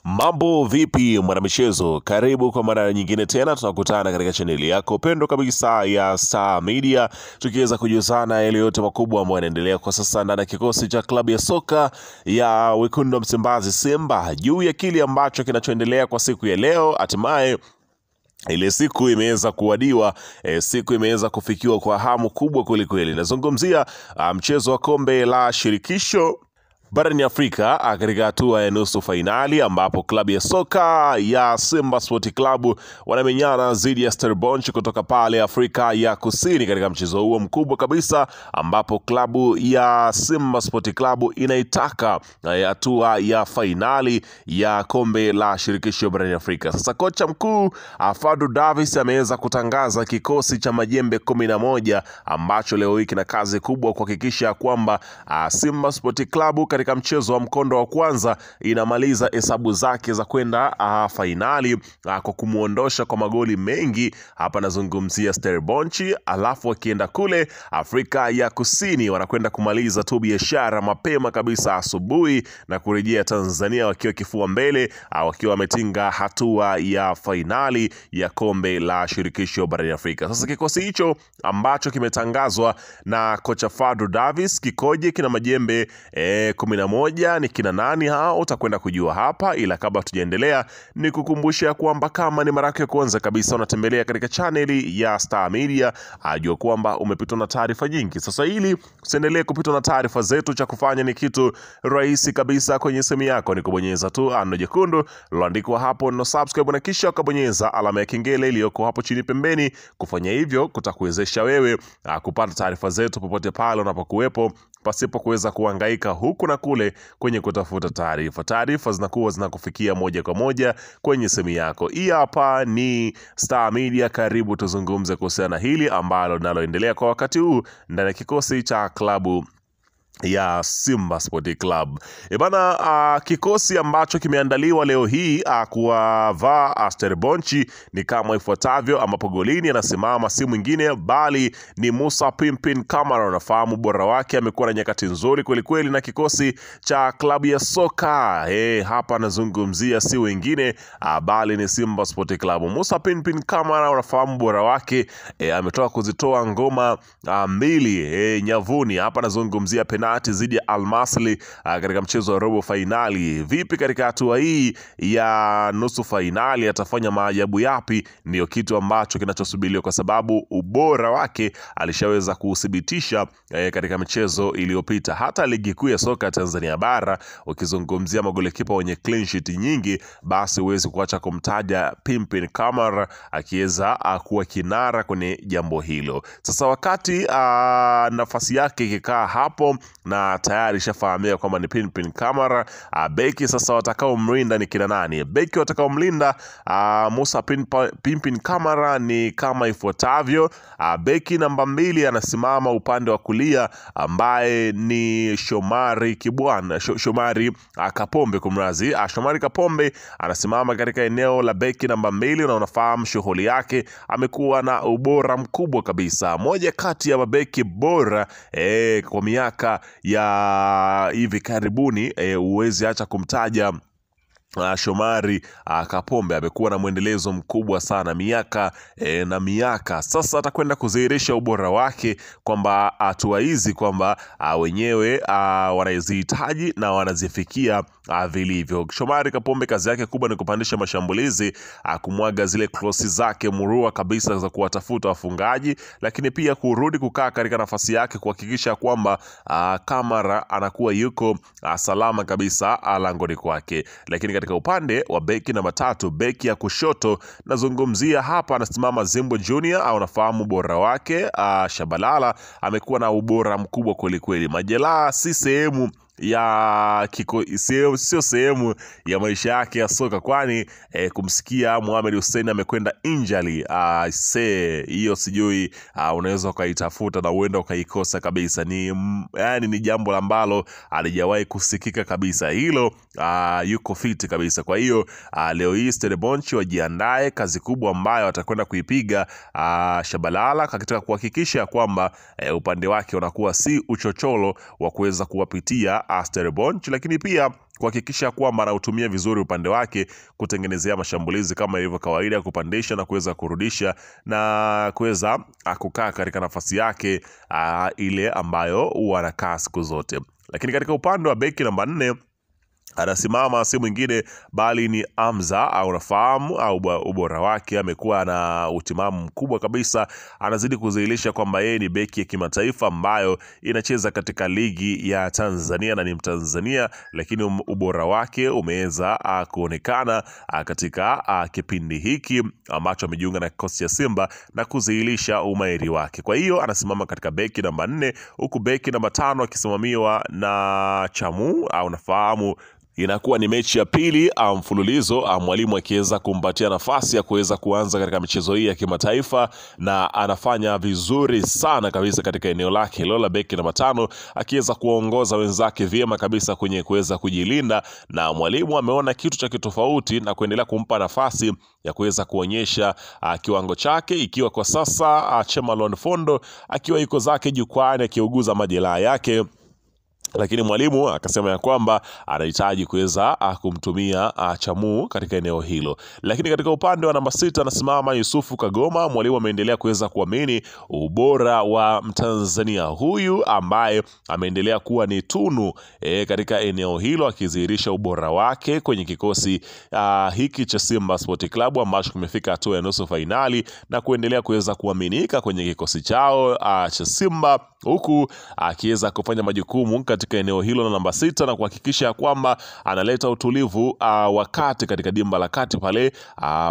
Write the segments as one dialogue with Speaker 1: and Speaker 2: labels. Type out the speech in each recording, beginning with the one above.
Speaker 1: Mambo vipi mwanamichezo, karibu kwa mara nyingine tena tunakutana katika chaneli yako pendo kabisa ya Star Media, tukiweza kujuzana yale yote makubwa ambayo yanaendelea kwa sasa ndani ya kikosi cha klabu ya soka ya Wekundu wa Msimbazi Simba, juu ya kile ambacho kinachoendelea kwa siku ya leo. Hatimaye ile siku imeweza kuwadiwa, siku imeweza kufikiwa kwa hamu kubwa kweli. Nazungumzia mchezo wa kombe la shirikisho barani Afrika katika hatua ya nusu fainali, ambapo klabu ya soka ya Simba Sport Club wanamenyana dhidi ya Stellenbosch kutoka pale Afrika ya Kusini katika mchezo huo mkubwa kabisa, ambapo klabu ya Simba Sport Club inaitaka hatua ya fainali ya kombe la shirikisho barani Afrika. Sasa kocha mkuu Fadlu Davis ameweza kutangaza kikosi cha majembe 11 ambacho leo hii kina kazi kubwa kuhakikisha kwamba Simba Sport Club katika mchezo wa mkondo wa kwanza inamaliza hesabu zake za kwenda fainali kwa kumuondosha kwa magoli mengi. Hapa nazungumzia Stellenbosch, alafu wakienda kule Afrika ya Kusini wanakwenda kumaliza tu biashara mapema kabisa asubuhi na kurejea Tanzania wakiwa kifua mbele, wakiwa wametinga hatua ya fainali ya kombe la shirikisho barani Afrika. Sasa kikosi hicho ambacho kimetangazwa na kocha Fadlu Davis kikoje, kina majembe 11, ni kina nani hao utakwenda kujua hapa, ila kabla tujaendelea ni kukumbusha kwamba kama ni mara yako ya kwanza kabisa unatembelea katika chaneli ya Star Media, ajua kwamba umepitwa na taarifa nyingi. Sasa ili usiendelee kupitwa na taarifa zetu, cha kufanya ni kitu rahisi kabisa. Kwenye simu yako ni kubonyeza tu ano jekundu liloandikwa hapo no subscribe, na kisha ukabonyeza alama ya kengele iliyoko hapo chini pembeni. Kufanya hivyo kutakuwezesha wewe kupata taarifa zetu popote pale unapokuwepo, pasipo kuweza kuhangaika huku na kule kwenye kutafuta taarifa. Taarifa zinakuwa zinakufikia moja kwa moja kwenye simu yako. Hii hapa ni Star Media, karibu tuzungumze kuhusiana na hili ambalo linaloendelea kwa wakati huu ndani ya kikosi cha klabu ya Simba Sport Club. Kikosi ambacho kimeandaliwa leo hii kuwavaa Stellenbosch ni kama ifuatavyo, ambapo golini anasimama si mwingine bali ni Musa Pimpin Kamara. Unafahamu bora wake, amekuwa na nyakati nzuri kweli na kikosi cha klabu ya soka. Hapa nazungumzia si wengine bali ni Simba Sport Club. Musa Pimpin Kamara, unafahamu bora wake, ametoka kuzitoa ngoma mbili nyavuni. Hapa nazungumzia penalti zidi ya Al Masry katika mchezo wa robo fainali. Vipi katika hatua hii ya nusu fainali, atafanya maajabu yapi? Ndio kitu ambacho kinachosubiriwa, kwa sababu ubora wake alishaweza kuthibitisha katika michezo iliyopita. Hata ligi kuu ya soka Tanzania bara, ukizungumzia magolikipa wenye clean sheet nyingi, basi huwezi kuacha kumtaja Pimpin Kamara akiweza kuwa kinara kwenye jambo hilo. Sasa wakati nafasi yake ikikaa hapo na tayari shafahamia kwamba ni Pimpin Kamara, beki sasa watakao mlinda ni kina nani? Beki watakao mlinda Musa Pimpin Kamara ni kama ifuatavyo. Beki namba 2 anasimama upande wa kulia, ambaye ni Shomari Kapombe kumrazi. Shomari Kapombe anasimama katika eneo la beki namba 2, na unafahamu shughuli yake, amekuwa na ubora mkubwa kabisa, moja kati ya mabeki bora kwa miaka ya hivi karibuni. Uwezi acha kumtaja Shomari Kapombe. Amekuwa na mwendelezo mkubwa sana miaka na miaka. Sasa atakwenda kudhihirisha ubora wake, kwamba hatua hizi kwamba wenyewe wanazihitaji na wanazifikia vilivyo. Shomari Kapombe kazi yake kubwa ni kupandisha mashambulizi, kumwaga zile crossi zake murua kabisa za kuwatafuta wafungaji, lakini pia kurudi kukaa katika nafasi yake kuhakikisha kwamba Kamara anakuwa yuko salama kabisa langoni kwake. Lakini katika upande wa beki namba 3, beki ya kushoto, nazungumzia hapa anasimama Zimbo Junior, au nafahamu bora wake. Shabalala amekuwa na ubora mkubwa kweli. Majeraha si sehemu ya sio sehemu ya maisha yake ya soka, kwani kumsikia Mohamed Hussein amekwenda injury, hiyo sijui unaweza ukaitafuta na uenda ukaikosa kabisa. Ni jambo ambalo alijawahi kusikika kabisa hilo. Yuko fit kabisa. Kwa hiyo leo hii Stellenbosch wajiandae kazi kubwa ambayo atakwenda kuipiga Shabalala katika kuhakikisha kwamba upande wake unakuwa si uchocholo wa kuweza kuwapitia Stellenbosch, lakini pia kuhakikisha kwamba anautumia vizuri upande wake kutengenezea mashambulizi kama ilivyo kawaida, kupandisha na kuweza kurudisha na kuweza kukaa katika nafasi yake ile ambayo huwa anakaa siku zote. Lakini katika upande wa beki namba 4 anasimama si mwingine bali ni Hamza, au unafahamu au ubora wake, amekuwa na utimamu mkubwa kabisa. Anazidi kudhihirisha kwamba yeye ni beki ya kimataifa ambayo inacheza katika ligi ya Tanzania na ni Mtanzania, lakini ubora wake umeweza kuonekana katika kipindi hiki ambacho amejiunga na kikosi cha Simba na kudhihirisha umahiri wake. Kwa hiyo anasimama katika beki namba 4, huku beki namba 5 akisimamiwa na Chamu, au unafahamu inakuwa ni mechi ya pili mfululizo mwalimu akiweza kumpatia nafasi ya kuweza kuanza katika michezo hii ya kimataifa, na anafanya vizuri sana kabisa katika eneo lake hilo la beki namba 5, akiweza kuongoza wenzake vyema kabisa kwenye kuweza kujilinda, na mwalimu ameona kitu cha kitofauti na kuendelea kumpa nafasi ya kuweza kuonyesha kiwango chake, ikiwa kwa sasa Chemalon Fondo akiwa yuko zake jukwani akiuguza majeraha yake. Lakini mwalimu akasema ya kwamba anahitaji kuweza kumtumia Chamu katika eneo hilo. Lakini katika upande wa namba 6 anasimama Yusufu Kagoma. Mwalimu ameendelea kuweza kuamini ubora wa Mtanzania huyu ambaye ameendelea kuwa ni tunu katika eneo hilo, akidhihirisha ubora wake kwenye kikosi hiki cha Simba Sport Club ambacho kimefika hatua ya nusu fainali na kuendelea kuweza kuaminika kwenye kikosi chao cha Simba, huku akiweza kufanya majukumu katika eneo hilo na namba 6 na kuhakikisha kwamba analeta utulivu wakati katika dimba la kati pale,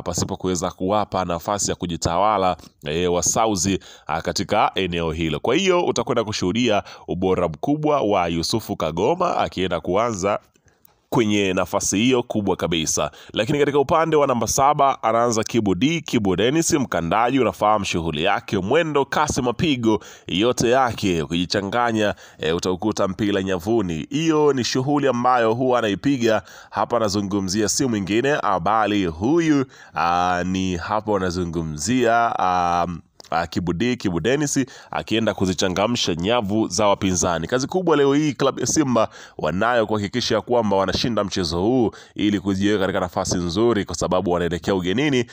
Speaker 1: pasipo kuweza kuwapa nafasi ya kujitawala wasauzi katika eneo hilo. Kwa hiyo utakwenda kushuhudia ubora mkubwa wa Yusufu Kagoma akienda kuanza kwenye nafasi hiyo kubwa kabisa. Lakini katika upande wa namba 7 anaanza Kibu Denis, mkandaji, unafahamu shughuli yake, mwendo, kasi, mapigo yote yake kujichanganya, utakuta mpira nyavuni. Hiyo ni shughuli ambayo huwa anaipiga. Hapa anazungumzia si mwingine bali huyu ni hapo anazungumzia Kibu Denis akienda kuzichangamsha nyavu za wapinzani. Kazi kubwa leo hii klabu ya Simba wanayo kuhakikisha kwamba wanashinda mchezo huu ili kujiweka katika nafasi nzuri, kwa sababu wanaelekea ugenini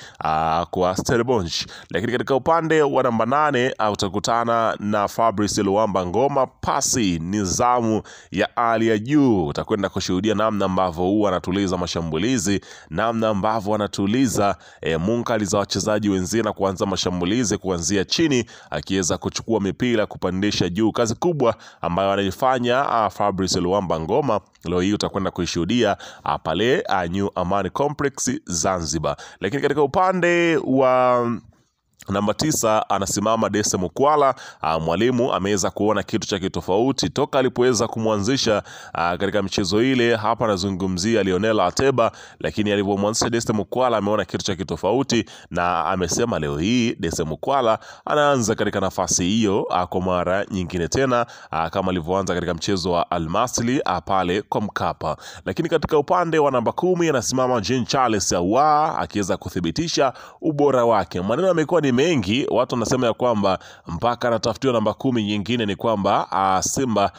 Speaker 1: kwa Stellenbosch. Lakini katika upande wa namba 8 utakutana na Fabrice Luamba Ngoma. Pasi, nizamu ya hali ya juu. Utakwenda kushuhudia namna ambavyo huwa anatuliza mashambulizi, namna ambavyo anatuliza munkali za wachezaji wenzake na kuanza mashambulizi kuanzia chini, akiweza kuchukua mipira kupandisha juu. Kazi kubwa ambayo anaifanya Fabrice Luamba Ngoma leo hii utakwenda kuishuhudia pale New Amani Complex Zanzibar. Lakini katika upande wa namba 9 anasimama Dese Mukwala. Mwalimu ameweza kuona kitu cha kitofauti toka alipoweza kumwanzisha katika mchezo ile. Hapa anazungumzia Lionel Ateba, lakini alipomwanzisha Dese Mukwala ameona kitu cha kitofauti na amesema leo hii Dese Mukwala anaanza katika nafasi hiyo kwa mara nyingine tena, kama alivyoanza katika mchezo wa Al-Masry pale kwa Mkapa. Lakini katika upande wa namba 10 anasimama Jean Charles Ahoua, akiweza kuthibitisha ubora wake. Maneno yamekuwa ni mengi, watu wanasema ya kwamba mpaka anatafutiwa namba 10 nyingine, ni kwamba Simba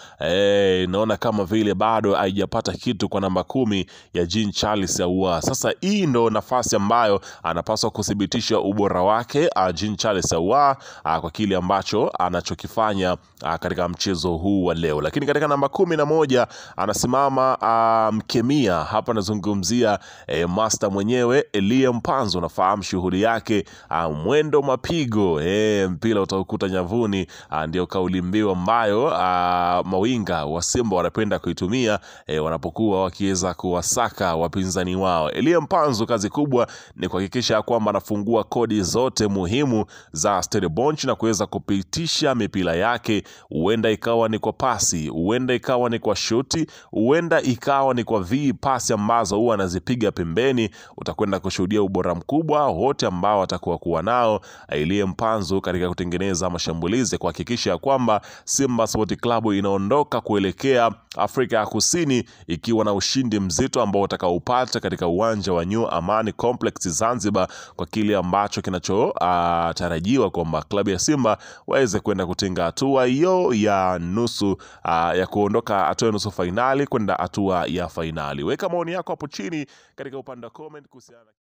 Speaker 1: naona kama vile bado haijapata kitu kwa namba 10 ya Jean Charles Ahoua. Sasa hii ndo nafasi ambayo anapaswa kuthibitisha ubora wake Jean Charles Ahoua kwa kile ambacho anachokifanya katika mchezo huu wa leo. Lakini katika namba 11 anasimama mkemia. Hapa nazungumzia master mwenyewe Elie Mpanzu. Unafahamu shughuli yake, mwendo, mapigo, mpira utakuta nyavuni. Ndio kauli mbiu ambayo mawinga wa Simba wanapenda kuitumia wanapokuwa wakiweza kuwasaka wapinzani wao. Elie Mpanzu kazi kubwa ni kuhakikisha kwamba anafungua kodi zote muhimu za Stellenbosch na kuweza kupitisha mipira yake. Huenda ikawa ni kwa pasi, huenda ikawa ni kwa shuti, huenda ikawa ni kwa pasi ambazo huwa anazipiga pembeni. Utakwenda kushuhudia ubora mkubwa wote ambao atakuwa nao Elie Mpanzu katika kutengeneza mashambulizi kuhakikisha kwamba Simba Sport Club inaondoka kuelekea Afrika ya Kusini ikiwa na ushindi mzito ambao utakaopata katika uwanja wa New Amani Complex Zanzibar, kwa kile ambacho kinachotarajiwa kwamba klabu ya Simba waweze kwenda kutinga hatua hiyo ya nusu ya kuondoka hatua ya nusu finali kwenda hatua ya finali. Weka maoni yako hapo chini katika upande wa comment kuhusiana